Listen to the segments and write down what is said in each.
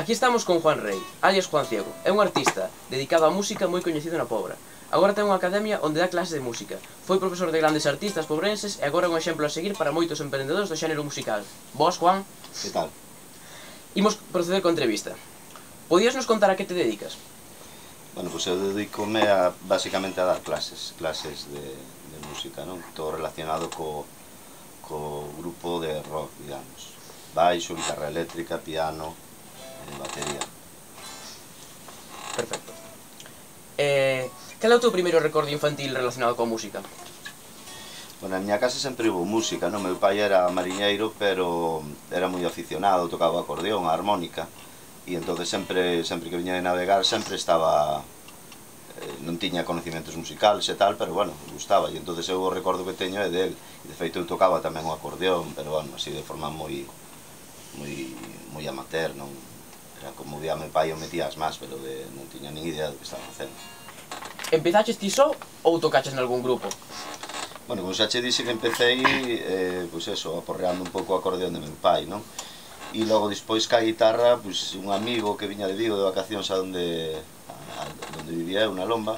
Aquí estamos con Juan Rey, alias Juan Ciego. É un artista dedicado á música moi coñecido na Pobra. Agora ten unha academia onde dá clases de música. Foi profesor de grandes artistas pobrenses e agora é un exemplo a seguir para moitos emprendedores do xénero musical. Vos, Juan? Que tal? Imos proceder coa entrevista. Podías nos contar a que te dedicas? Bueno, pois eu dedicome basicamente a dar clases de música, non? Todo relacionado co grupo de rock, digamos. Baixo, guitarra eléctrica, piano, batería. Perfecto. Cal é o teu primeiro recordo infantil relacionado coa música? Bueno, na miña casa sempre hubo música, non? Meu pai era mariñeiro, pero era moi aficionado, tocaba o acordeón, a armónica, e entonces sempre que viña de navegar sempre estaba... non tiña conocimientos musicales e tal, pero bueno, gustaba, e entonces eu o recordo que teño é del, e de feito eu tocaba tamén o acordeón, pero bueno, así de forma moi amateur, non? Era como vía meu pai o metía as más, pero non tiña nin idea do que estaba facendo. Empezaches ti só ou tocaches nalgún grupo? Bueno, como xa che dixe que empecé, pois eso, aporreando un pouco o acordeón de meu pai, non? E logo despois ca guitarra, pois un amigo que viña de Vigo de vacacións a onde vivía eu, na Lomba,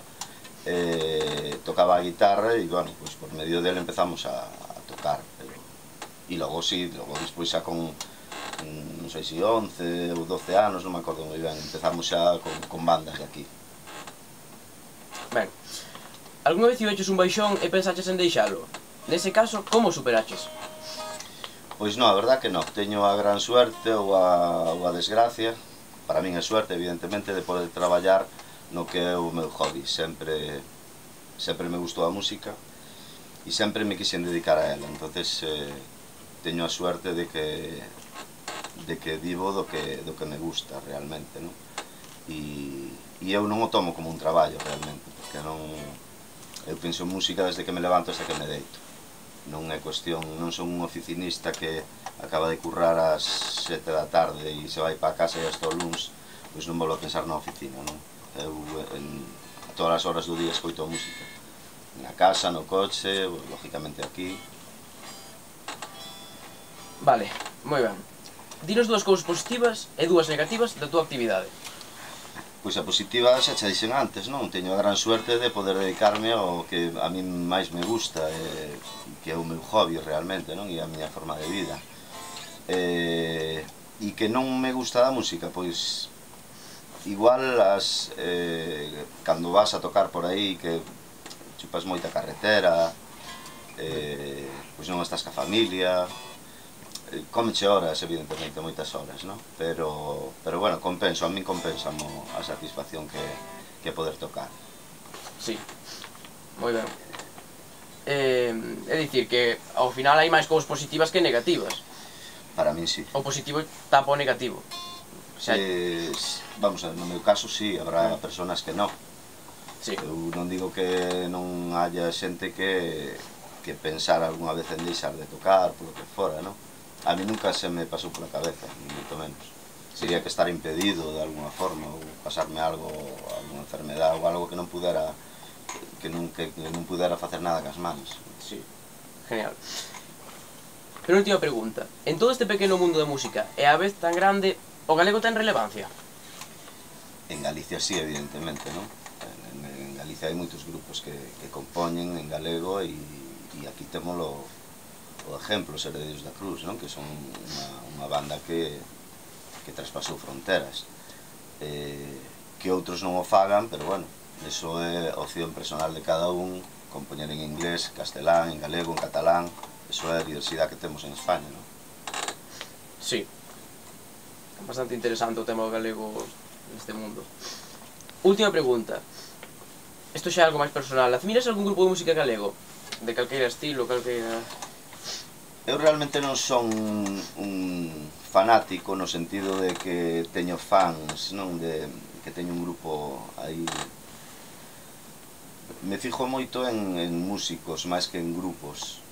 tocaba a guitarra e, bueno, pois por medio dele empezamos a tocar. E logo, sí, logo despois xa con, non sei se 11 ou 12 anos, non me acordo moi ben, empezamos xa con bandas de aquí. Ben, algunha vez tiveches un baixón e pensaches en deixalo? Nese caso, como superaches? Pois non, a verdad que non, teño a gran suerte ou a desgracia, para min é suerte, evidentemente, de poder traballar no que é o meu hobby. Sempre me gustou a música e sempre me quixen dedicar a ela, entonces teño a suerte de que vivo do que me gusta realmente, non? E eu non o tomo como un traballo realmente, porque eu penso en música desde que me levanto hasta que me deito. Non é cuestión, non son un oficinista que acaba de currar ás 7 da tarde e se vai para casa e hasta o luns, pois non volvo a pensar na oficina, non? Eu a todas as horas do día escoito música. Na casa, no coche, lógicamente aquí. Vale, moi ben. Dinos dúas cousas positivas e dúas negativas da túa actividade. Pois a positiva xa che dixen antes, non? Teño a gran suerte de poder dedicarme ao que a mí máis me gusta, que é o meu hobby realmente, non? E a miña forma de vida. E que non me gusta da música, pois igual cando vas a tocar por aí que chupas moita carretera, pois non estás ca familia, comeche horas, evidentemente, moitas horas, non? Pero bueno, a min compensa a satisfacción que poder tocar. Sí, moi ben. É dicir que ao final hai máis cousas positivas que negativas. Para min sí. O positivo tapa o negativo. Vamos a ver, no meu caso sí, habrá personas que non. Sí. Eu non digo que non haya xente que pensar algunha vez en deixar de tocar, polo que fora, non? A mí nunca se me pasou pola cabeza, ni moito menos. Sería que estar impedido de alguna forma, ou pasarme algo, alguna enfermedad, ou algo que non pudera facer nada cas mans. Sí, genial. Penúltima pregunta. En todo este pequeno mundo da música, e a vez tan grande, o galego ten relevancia? En Galicia sí, evidentemente, non? En Galicia hai moitos grupos que compoñen en galego e aquí temos o exemplo, os Heredeiros da Cruz, non? Que son unha banda que traspasou fronteras. Que outros non o fagan, pero bueno, eso é opción personal de cada un, compoñer en inglés, castelán, en galego, en catalán, eso é a diversidade que temos en España, non? Sí. É bastante interesante o tema do galego neste mundo. Última pregunta. Isto xa é algo máis personal. Admiras algún grupo de música galego? De calqueira estilo, calqueira... Eu realmente non son un fanático no sentido de que teño fans, non? Que teño un grupo aí... Me fijo moito en músicos máis que en grupos.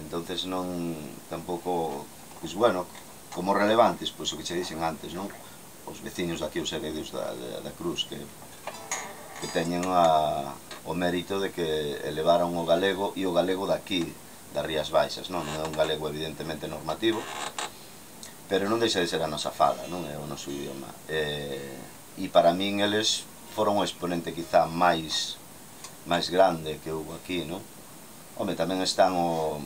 Entonces non... tampouco... Pois bueno, como relevantes, pois o que che dixen antes, non? Os veciños daqui, os Heredeiros da Cruz, que teñen o mérito de que elevaron o galego e o galego daqui, das Rías Baixas, non? Non é un galego evidentemente normativo, pero non deixa de ser a nosa fala, non é o noso idioma. E para min eles foron o exponente quizá máis grande que houve aquí, non? Home, tamén están o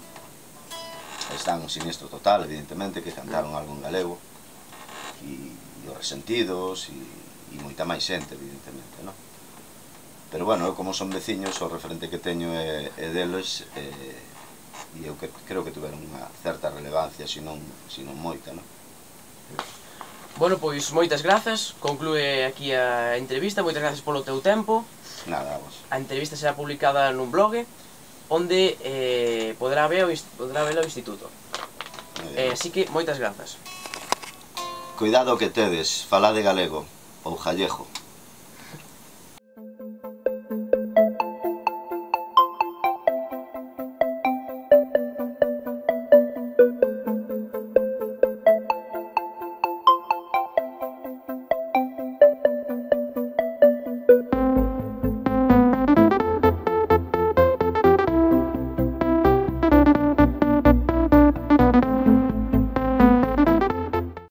Sinistro Total, evidentemente, que cantaron algo en galego, e os Resentidos, e moita máis xente, evidentemente, non? Pero, bueno, eu como son veciños, o referente que teño é deles, e eu creo que tuveron unha certa relevancia, senón moita, non? Bueno, pois moitas grazas, conclúe aquí a entrevista, moitas grazas polo teu tempo. Nada, vos. A entrevista será publicada nun blog onde poderá velo o instituto. Así que moitas grazas. Cuidado que tedes, falade galego, ou gallego.